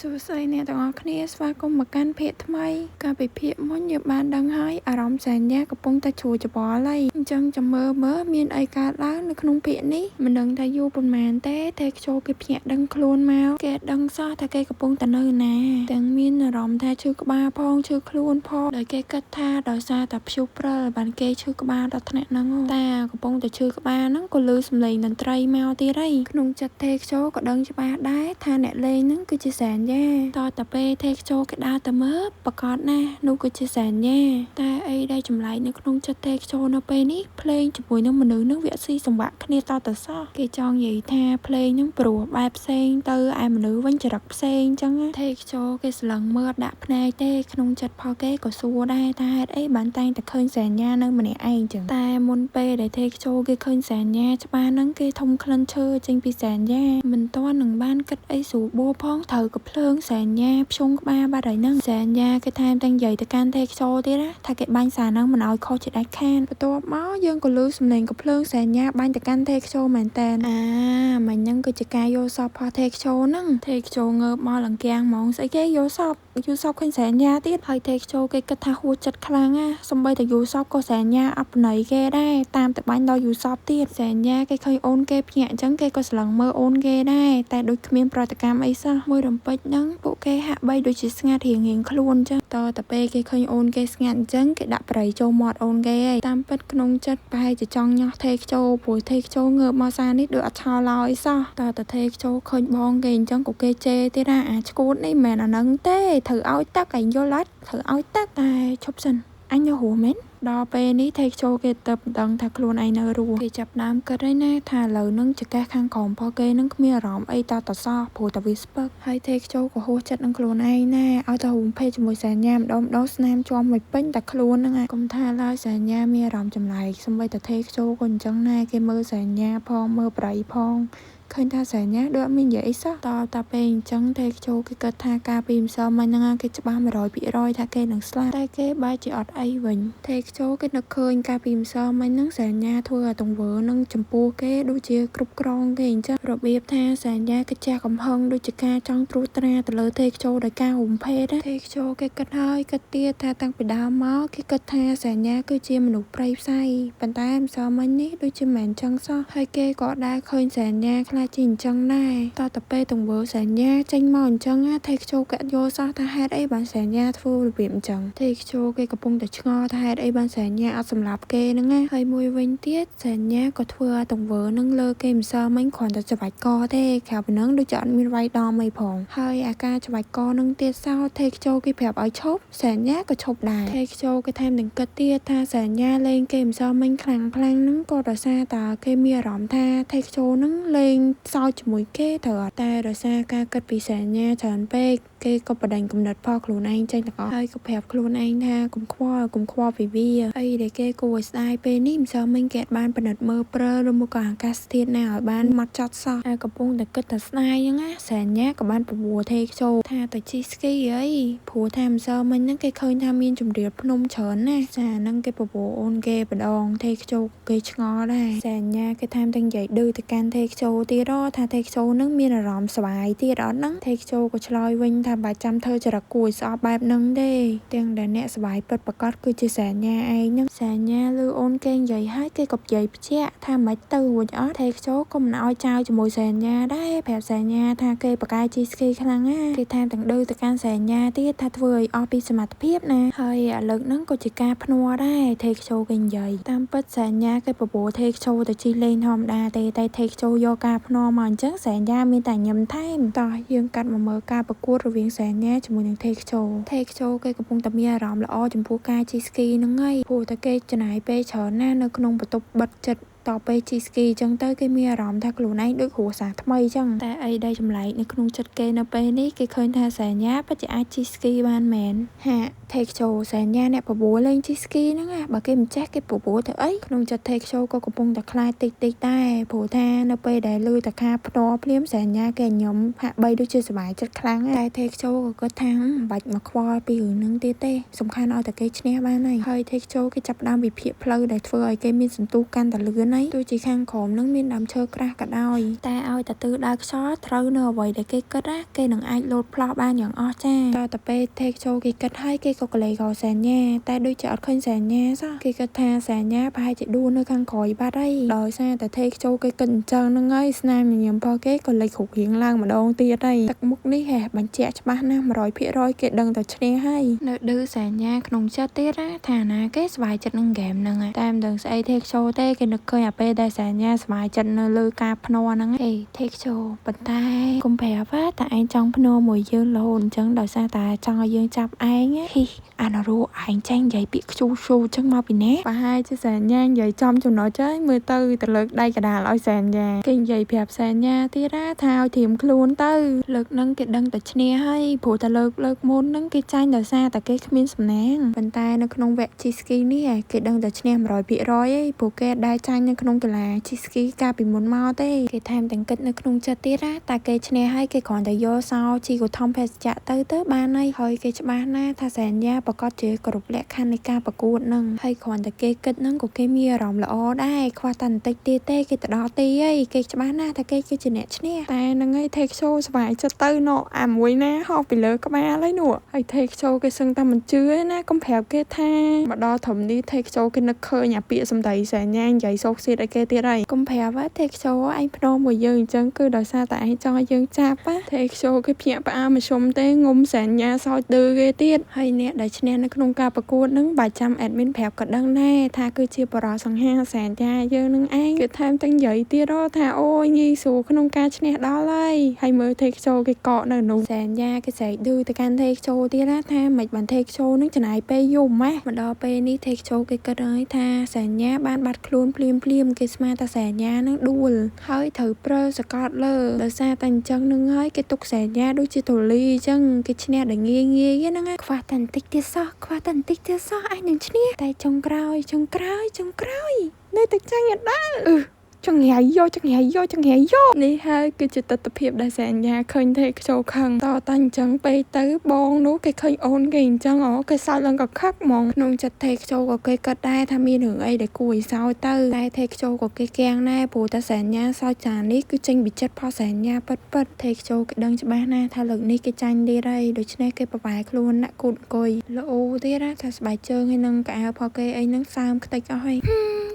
សួស្តីអ្នកទាំងអស់គ្នាស្វាគមន៍មកកាន់ភាគថ្មីកាលពីភាគមុនយើងបានដឹងហើយអារម្មណ៍សញ្ញាកំពុងតែជួច្របល់ហើយអញ្ចឹងចាំមើលមានអីកើតឡើងនៅក្នុងភាគនេះមិនដឹងថាយូរប៉ុន្មានទេតែខ្ជោគេភ្ញាក់ដឹងខ្លួនមកគេដឹងសោះថាគេកំពុងតែនៅណាទាំងមានអារម្មណ៍ថាឈឺក្បាលផងឈឺខ្លួនផងដោយគេគិតថាដោយសារតែព្យុះព្រិលបានគេឈឺក្បាលដល់ថ្នាក់ហ្នឹងតែកំពុងតែឈឺក្បាលហ្នឹងក៏លឺសំឡេងតន្ត្រីមកទៀតហើយក្នុងចិត្តទេខ្ជោក៏ដឹងច្បាស់ដែរថាអ្នកលេងហ្នឹងគឺជាសញ្ញាតតែពេលទេខ្ជោគេដើរទៅមើលប្រកាសណាស់នោះគឺជាសញ្ញាតែអីដែលចម្លែកនៅក្នុងចិត្តទេខ្ជោនៅពេលនេះភ្លេងជាមួយនឹងមនុស្សនឹងវាស៊ីសង្វាក់គ្នាតទៅសោះគេចង់និយាយថាភ្លេងនឹងព្រោះបែបផ្សេងទៅឯមនុស្សវិញចរិតផ្សេងអញ្ចឹងទេខ្ជោគេស្លឹងមើលដាក់ភ្នែកទេក្នុងចិត្តផលគេក៏សួរដែរថាហេតុអីបានតែងតែឃើញសញ្ញានៅម្នាក់ឯងអញ្ចឹងតែមុនពេលដែលទេខ្ជោគេឃើញសញ្ញាច្បាស់ហ្នឹងគេធំក្លិនឈើចេញពីសញ្ញាមិនទាន់នឹងបានគិតអីស្រួលបួផងត្រូវក៏ភ្លើងសញ្ញាភ្ជុងក្បាលបាត់ហើយហ្នឹងសញ្ញាគេថែមទាំងនិយាយទៅកាន់ទេខ្ជោទៀតណាថាគេបាញ់សារហ្នឹងមិនឲ្យខុសជាដាច់ខាតបន្ទាប់មកយើងក៏លឺសំឡេងកំភ្លើងសញ្ញាបាញ់ទៅកាន់ទេខ្ជោមែនតើមិញហ្នឹងគឺជាការយកសពផោះទេខ្ជោហ្នឹងទេខ្ជោងើបមកលង្គាំងហ្មងស្អីគេយកសពយូសពឃើញសញ្ញាទៀតហើយទេខ្ជោគេគិតថាហួសចិត្តខ្លាំងណាសំបីតែយូសពក៏សញ្ញាអបន័យគេដែរតាមទៅបាញ់ដល់យូសពទៀតសញ្ញាគេឃើញអូនគេភ្ញាក់អញ្ចឹងគេក៏ស្លឹងមើលអូនគេដែរតែដូចគ្មានប្រតិកម្មអីសោះមួយរំពេចហ្នឹងពួកគេហាក់បីដូចជាស្ងាត់រៀងខ្លួនអញ្ចឹងតែពេលគេឃើញអូនគេស្ងាត់អញ្ចឹងគេដាក់ប្រៃចូលមាត់អូនគេហើយតាមពិតក្នុងចិត្តប្រហែលជាចង់ញាស់ទេខ្ជោព្រោះទេខ្ជោងើបមកសារនេះដូចអត់ឆោឡោអីសោះតែទេខ្ជោឃើញបងគេអញ្ចឹងក៏គេជេរទៀតណាអាឈួតនេះមិនមែនអាហ្នឹងទេត្រូវឲ្យទឹកឯងយល់អត់ត្រូវឲ្យទឹកតែឈប់សិនអញនៅរស់មែនដល់ពេលនេះទេខ្ជោគេទៅដឹងថាខ្លួនឯងនៅរស់គេចាប់ដើមគិតហើយណាថាឥឡូវនឹងចកេះខាងក្រោមផងគេនឹងគ្មានអារម្មណ៍អីតសោះព្រោះតែវាស្ពឹកហើយទេខ្ជោក៏ហួសចិត្តនឹងខ្លួនឯងណាឲ្យទៅរួមភេទជាមួយសញ្ញាម្ដងស្នាមជាប់មួយពេញតែខ្លួនហ្នឹងកុំថាឡើយសញ្ញាមានអារម្មណ៍ចម្លែកសម្បីតែទេខ្ជោក៏អញ្ចឹងណាគេមើលសញ្ញាផងមើលប្រៃផងឃើញថាសញ្ញាដូចអត់មាននិយាយអីសោះតែពេលអញ្ចឹងទេខ្ជោគេគិតថាការពីម្សិលមិញហ្នឹងគេច្បាស់ 100% ថាគេនឹងស្លាប់តែគេបែរជាអត់អីវិញទេខ្ជោគេនឹកឃើញការពីម្សិលមិញហ្នឹងសញ្ញាធ្វើឲ្យទង្វើនឹងចំពោះគេដូចជាគ្រប់គ្រងគេអញ្ចឹងរបៀបថាសញ្ញាគេជះកំហឹងដូចជាការចង់ត្រួតត្រាទៅលើទេខ្ជោដោយការរំភេទទេខ្ជោគេគិតហើយគិតទៀតថាតាំងពីដើមមកគេគិតថាសញ្ញាគឺជាមនុស្សព្រៃផ្សៃប៉ុន្តែម្សិលមិញនេះដូចជាមិនអញ្ចឹងសោះហើយគេក៏ដែរឃើញសញ្ញាខ្លះជាអញ្ចឹងដែរតែពេលទង្វើសញ្ញាចេញមកអញ្ចឹងទេខ្ជោគេអត់យល់សោះថាហេតុអីបានសញ្ញាធ្វើរបៀបអញ្ចឹងទេខ្ជោគេកំពុងតែឆ្ងល់ថាហេតុអីបានសញ្ញាអត់សម្លាប់គេហ្នឹងណាហើយមួយវិញទៀតសញ្ញាក៏ធ្វើឲ្យទង្វើនឹងលើគេម្សិលមិញគ្រាន់តែច្របាច់កទេក្រៅពីហ្នឹងដូចជាអត់មានវាយដំអីផងហើយអាការច្របាច់កនឹងទៀតសោទេខ្ជោគេប្រាប់ឲ្យឈប់សញ្ញាក៏ឈប់ដែរទេខ្ជោគេថែមទាំងគិតទៀតថាសញ្ញាលេងគេម្សិលមិញខ្លាំងហ្នឹងក៏ដោយសារតែគេមានអារម្មណ៍ថាទេខ្ជោហ្នឹងលេងសើចជាមួយគេត្រូវអត់តែដោយសារការគិតពីសញ្ញាច្រើនពេកគេក៏បដិញគំនិតផលខ្លួនឯងចេញទាំងអស់ហើយក៏ប្រាប់ខ្លួនឯងថាកុំខ្វល់ពីវាអីដែលគេគួរឲ្យស្ដាយពេលនេះម្សិលមិញគេអត់បានពិនិត្យមើលព្រើឬមកក៏អាកាសធាតុណាឲ្យបានម៉ត់ចត់សោះតែកំពុងតែគិតតែស្ដាយហ្នឹងណាសញ្ញាក៏បានប្រមូលទេខ្ជោថាទៅជិះស្គីអីព្រោះថាម្សិលមិញហ្នឹងគេឃើញថាមានជំរាបភ្នំច្រើនណាចាហ្នឹងគេប្រមូលអូនគេម្ដងទេខ្ជោគេឆ្ងល់ដែរសញ្ញាគេថែមទាំងនិយាយឌឺទៅកាន់ទេខ្ជោទៀតថាទេខ្ជោហ្នឹងមានអារម្មណ៍ស្វាយទៀតអត់ហ្នឹងទេខ្ជោក៏ឆ្លើយវិញថាបើចាំធ្វើចរិតគួរឲ្យស្អប់បែបហ្នឹងទេទាំងដែលអ្នកស្វាយពិតប្រាកដគឺជាសញ្ញាឯងហ្នឹងសញ្ញាឮអូនគេនិយាយហើយគេក៏និយាយបញ្ជាក់ថាមិនទៅរួចអត់ទេខ្ជោក៏មិនឲ្យចៅជាមួយសញ្ញាដែរប្រាប់សញ្ញាថាគេបកាយជិះស្គីខ្លាំងណាគេថែមទាំងឌឺទៅកាន់សញ្ញាទៀតថាធ្វើឲ្យអស់ពីសមត្ថភាពណាហើយឥឡូវហ្នឹងក៏ជាការភ្នាល់ដែរទេខ្ជោគេនិយាយតាមពិតសញ្ញាគេប្រមូលទេខ្ជោទៅជិះលេងធម្មតាទេតែទេខ្ជោយកការភ្នាល់មកអញ្ចឹងសញ្ញាមានតែញឹមថែមតោះយើងកាត់មកមើលការប្រកួតរវាងសញ្ញាជាមួយនឹងទេខ្ជោគេកំពុងតែមានអារម្មណ៍ល្អចំពោះការជិះស្គីហ្នឹងហើយព្រោះតែគេចំណាយពេលច្រើនណាស់នៅក្នុងបន្ទប់បិទចិត្តតពេលជិះស្គីអញ្ចឹងទៅគេមានអារម្មណ៍ថាខ្លួនឯងដូចគ្រួសារថ្មីអញ្ចឹងតែអីដែលចម្លែកនៅក្នុងចិត្តគេនៅពេលនេះគេឃើញថាសញ្ញាពិតជាអាចជិះស្គីបានមែនហាក់ទេខ្ជោសញ្ញាអ្នកបបួលលេងជិះស្គីហ្នឹងបើគេមិនចេះគេបបួលទៅអីក្នុងចិត្តទេខ្ជោក៏កំពុងតែខ្លាចតិចដែរព្រោះថានៅពេលដែលឮតែការភ្នាល់ភ្លាមសញ្ញាគេញោមហាក់បីដូចជាសប្បាយចិត្តខ្លាំងតែទេខ្ជោក៏គិតថាមិនបាច់មកខ្វល់ពីរឿងហ្នឹងទៀតទេសំខាន់ឲ្យតែគេឈ្នះបានហើយទេខ្ជោគេចាប់ផ្ដើមវិភាគផ្លូវដែលធ្វើឲ្យគេមានសន្ទុះកាន់តែលឿន ណីទោះជាខាងក្រោមនឹងមានដើមឈើក្រាស់ក៏ដោយតែឲ្យតែទិសដៅខ្យល់ត្រូវនៅអ្វីដែលគេគិតណាគេនឹងអាចលោតផ្លោះបានយ៉ាងអស្ចារ្យតទៅពេល take show គេគិតហើយគេក៏កលេសរកសញ្ញាតែដូចជាអត់ឃើញសញ្ញាសោះគេគិតថាសញ្ញាប្រហែលជាដួលនៅខាងក្រោយបាត់ហើយដោយសារតែ take show គេគិតអញ្ចឹងហ្នឹងហើយស្នាមញញឹមរបស់គេក៏លេចរូបរាងឡើងម្ដងទៀតហើយទឹកមុខនេះហេះបញ្ជាក់ច្បាស់ណាស់ 100% គេដឹងតែឈ្នះហើយនៅឌឺសញ្ញាក្នុងចិត្តទៀតណាថាណាគេស្បាយចិត្តនឹងហ្គេមហ្នឹងតែមិនដឹងស្អី take show ទេគេនឹកឃើញអាពេលដែលសញ្ញាស្បាយចិត្តនៅលើការភ្នាល់ហ្នឹងហេ take show ប៉ុន្តែកុំប្រាប់ថាឯងចង់ភ្នាល់មួយយើងរហូតអញ្ចឹងដោយសារតែចង់ឲ្យយើងចាប់ឯងហ៊ីអានរੂឯងចាញ់និយាយពាក្យខ្ជូស៊ូអញ្ចឹងមកពីណាប្រហែលជាសញ្ញានិយាយចំចំណុចហើយមើលទៅលើកដៃកដាលឲ្យសញ្ញាគេនិយាយប្រាប់សញ្ញាទៀតថាឲ្យធៀមខ្លួនទៅលើកហ្នឹងគេដឹងតែឈ្នះហើយព្រោះតែលើកមុនហ្នឹងគេចាញ់ដោយសារតែគេគ្មានសំណាងប៉ុន្តែនៅក្នុងវគ្គ Ski Ski នេះគេដឹងតែឈ្នះ 100% ហើយព្រោះគេដែរចាញ់នៅក្នុងកីឡា Ski Ski កាលពីមុនមកទេគេថែមទាំងគិតនៅក្នុងចិត្តទៀតតែគេឈ្នះហើយគេគ្រាន់តែយកសោជីកធំភេសជ្ជៈទៅបានហើយគេច្បាស់ណាស់ថាសញ្ញាប្រកាសជាគ្រប់លក្ខខណ្ឌនៃការប្រកួតហ្នឹងហើយគ្រាន់តែគេគិតហ្នឹងក៏គេមានអារម្មណ៍ល្អដែរខ្វះតែបន្តិចទៀតទេគេទៅដល់ទីហើយគេច្បាស់ណាស់ថាគេគឺជាអ្នកឈ្នះតែហ្នឹងហើយ take show ស្បាយចិត្តទៅណអាមួយណាហោះពីលើក្បាលហើយនោះហើយ take show គេសឹងតែមិនជឿណាកុំប្រាប់គេថាមកដល់ត្រឹមនេះ take show គេនឹកឃើញអាពាក្យសម្ដីសញ្ញានិយាយសោកសៀតឲ្យគេទៀតហើយកុំប្រាប់ take show ឯងភ្នោមួយយើងអញ្ចឹងគឺដោយសារតែឯងចង់ឲ្យយើងចាប់ take show គេភ្ញាក់ផ្អើលមធ្យមទេងុំសញ្ញាសោចឌឺគេទៀតហើយអ្នកដែលឈ្នះនៅក្នុងការប្រកួតហ្នឹងបើចាំ admin ប្រាប់ក៏ដឹងដែរថាគឺជាបរិសង្ហាសញ្ញាយើងនឹងឯងគេថែមទាំងនិយាយទៀតថាអូយងាយស្រួលក្នុងការឈ្នះដល់ហើយមើល take show គេកកនៅនោះសញ្ញាគេស្រែកឌឺទៅកាន់ take show ទៀតថាមិនបាន take show នឹងចំណាយពេលយូរម៉េះមកដល់ពេលនេះ take show គេគិតហើយថាសញ្ញាបានបាត់ខ្លួនភ្លាមគេស្មានថាសញ្ញានឹងដួលហើយត្រូវប្រើសកត់លើដោយសារតែអញ្ចឹងនឹងហើយគេទុកសញ្ញាដូចជាទូលីអញ្ចឹងគេឈ្នះដល់ងាយហ្នឹងហើយខ្វះតែបន្តិចទៀតសោះឯងនឹងឈ្នះតែចុងក្រោយនៅតែចាញ់អត់ដល់ចង្រៃយកនេះហើយគឺជាទស្សនភាពដែលសញ្ញាឃើញទេខ្ជោខឹងតតែអញ្ចឹងពេលទៅបងនោះគេឃើញអូនគេអញ្ចឹងគេសើចឡើងក៏ខឹកហ្មងក្នុងចិត្តទេខ្ជោក៏គេគិតដែរថាមានរឿងអីដែលគួរឲ្យសើចទៅតែទេខ្ជោក៏គេគាំងដែរព្រោះតែសញ្ញាសើចចានេះគឺចេញពីចិត្តផលសញ្ញាពិតទេខ្ជោគេដឹងច្បាស់ណាស់ថាលើកនេះគេចាញ់ទៀតហើយដូច្នេះគេប្របែរខ្លួនណាក់គូតអង្គុយល្អទៀតថាស្បែកជើងហើយនឹងកៅអៅផលគេអីនឹងសើមខ្ទេចអស់ហើយ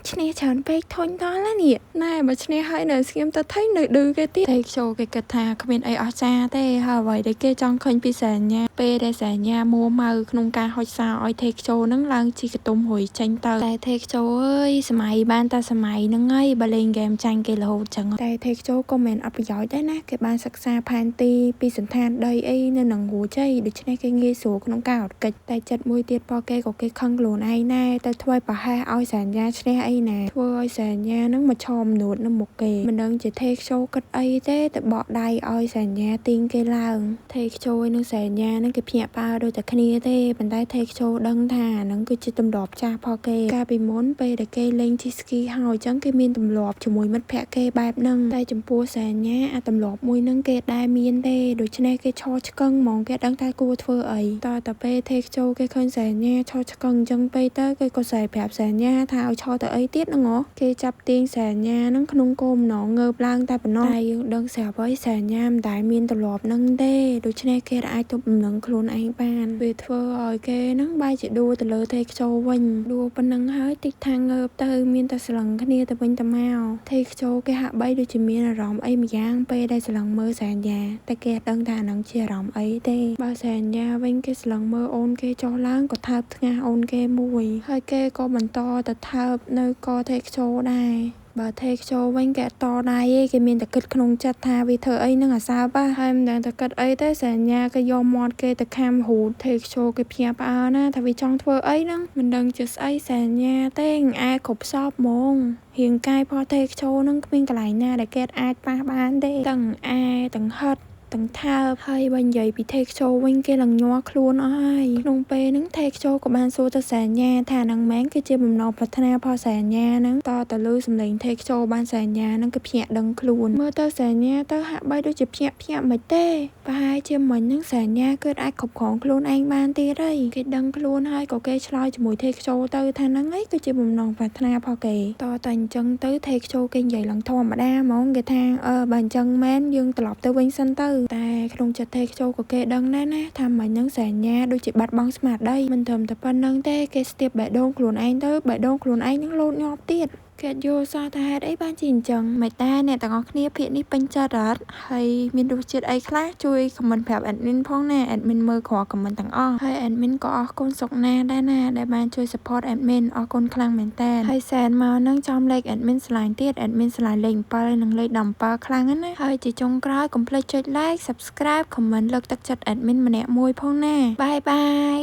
ឈ្នះច្រើនពេកធុញដល់ហើយនេះណែបើឈ្នះហើយនៅស្ងៀមទៅថៃនៅឌឺគេទៀតទេខ្ជោគេគិតថាគ្មានអីអស្ចារ្យទេហើយអ្វីដែលគេចង់ឃើញពីសញ្ញាពេលដែលសញ្ញាមួម៉ៅក្នុងការហុចសោឲ្យទេខ្ជោនឹងឡើងជីកតុំរួយចេញទៅតែទេខ្ជោអើយសម័យបានតែសម័យហ្នឹងហើយបើលេងហ្គេមចាញ់គេរហូតចឹងតែទេខ្ជោក៏មិនអត់ប្រយោជន៍ដែរណាគេបានសិក្សាផែនទីពីសន្តានដីអីនៅនឹងរួចហើយដូច្នេះគេងាយស្រួលក្នុងការអត់កិច្ចតែចិត្តមួយទៀតប៉គេក៏គេខឹងខ្លួនឯងណែទៅធ្វើប្រហែសឲ្យសញ្ញាឈ្នះអីណាធ្វើឲ្យសញ្ញានឹងមកឈមនួតនៅមុខគេមិនដឹងជាទេខ្ជោគិតអីទេតែបកដៃឲ្យសញ្ញាទីងគេឡើងទេខ្ជោនឹងសញ្ញានឹងគេភ្ញាក់ផ្អើលដូចតែគ្នាទេប៉ុន្តែទេខ្ជោដឹងថានឹងគឺជាទម្លាប់ចាស់ផងគេកាលពីមុនពេលដែលគេលេងជីស្គីហើយអញ្ចឹងគេមានទម្លាប់ជាមួយមិត្តភក្តិគេបែបហ្នឹងតែចំពោះសញ្ញាអាទម្លាប់មួយហ្នឹងគេដែរមានទេដូច្នេះគេឈរឆ្កឹងហ្មងគេដឹងថាគួរធ្វើអីតែពេលទេខ្ជោគេឃើញសញ្ញាឈរឆ្កឹងអញ្ចឹងពេលទៅគេក៏ស្រែកប្រាប់សញ្ញាថាឲ្យឈរទៅអីទៀតហ្នឹងគេចាប់ទាញសញ្ញាហ្នឹងក្នុងគោលម្ដងងើបឡើងតែប៉ុណ្ណោះតែយើងដឹងស្រាប់ហើយសញ្ញាមិនដែលមានទម្លាប់ហ្នឹងទេដូច្នេះគេអាចទប់លំនឹងខ្លួនឯងបានវាធ្វើឲ្យគេហ្នឹងបែរជាដួលទៅលើទេខ្ជោវិញដួលប៉ុណ្ណឹងហើយតិចថាងើបទៅមានតែស្លឹងគ្នាទៅវិញទៅមកទេខ្ជោគេហាក់បីដូចជាមានអារម្មណ៍អីម្យ៉ាងពេលដែលស្លឹងមើលសញ្ញាតែគេអត់ដឹងថាហ្នឹងជាអារម្មណ៍អីទេបើសញ្ញាវិញគេស្លឹងមើលអូនគេចុះឡើងក៏ថើបថ្ងាសអូនគេមួយហើយគេក៏បន្តទៅថើបនៅកទេខ្ជោដែរបើទេខ្ជោវិញគេអត់តដៃទេគេមានតែគិតក្នុងចិត្តថាវាធ្វើអីនឹងអាសើបហើយមិនដឹងតែគិតអីទេសញ្ញាគេយកមាត់គេទៅខាំរូតទេខ្ជោគេភ្ញាក់ផ្អើលណាថាវាចង់ធ្វើអីហ្នឹងមិនដឹងជាស្អីសញ្ញាទេអែគ្រប់សពហ្មងរាងកាយរបស់ទេខ្ជោហ្នឹងគ្មានកន្លែងណាដែលគេអាចប៉ះបានទេទាំងអែទាំងហិត ទាំងថើបហើយបើនិយាយពី take show វិញគេឡើងញ័រខ្លួនអស់ហើយក្នុងពេលហ្នឹង take show ក៏បានសួរទៅសញ្ញាថានឹងមែនគឺជាបំណងប្រាថ្នាផលសញ្ញាហ្នឹងតទៅលើសំឡេង take show បានសញ្ញាហ្នឹងគឺភ្ញាក់ដឹងខ្លួនមើលទៅសញ្ញាទៅហាក់បីដូចជាភ្ញាក់មិនទេប្រហែលជាមិញហ្នឹងសញ្ញាគឺអាចគ្រប់គ្រងខ្លួនឯងបានទៀតហើយគេដឹងខ្លួនហើយក៏គេឆ្លើយជាមួយ take show ទៅថាហ្នឹងឯងគឺជាបំណងប្រាថ្នាផលគេតតែអញ្ចឹងទៅ take show គេនិយាយឡើងធម្មតាហ្មងគេថាបើអញ្ចឹងមែនយើងត្រឡប់ទៅវិញសិនទៅតែក្នុងចិត្ត take show ក៏គេដឹងដែរណាថាមិញហ្នឹងសញ្ញាដូចជាបាត់បង់ស្មារតីមិនត្រឹមតែប៉ុណ្្នឹងទេគេស្ទាបបេះដូងខ្លួនឯងទៅបេះដូងខ្លួនឯងនឹងលោតញាប់ទៀតគេយល់សោះថាហេតុអីបានជាអញ្ចឹងមិនតែអ្នកទាំងអស់គ្នាភាគនេះពេញចិត្តអត់ហើយមានរសជាតិអីខ្លះជួយ comment ប្រាប់ admin ផងណា admin មើលគ្រាន់ comment ទាំងអស់ហើយ admin ក៏អរគុណសុកណាដែរណាដែលបានជួយ support admin អរគុណខ្លាំងមែនតើហើយសែនមកនឹងចំលេខ admin ឆ្លាញ់ទៀត admin ឆ្លាញ់លេខ7និងលេខ17ខ្លាំងណាស់ហើយជាចុងក្រោយកុំភ្លេចចុច like subscribe comment លើកទឹកចិត្ត admin ម្នាក់មួយផងណាបាយបាយ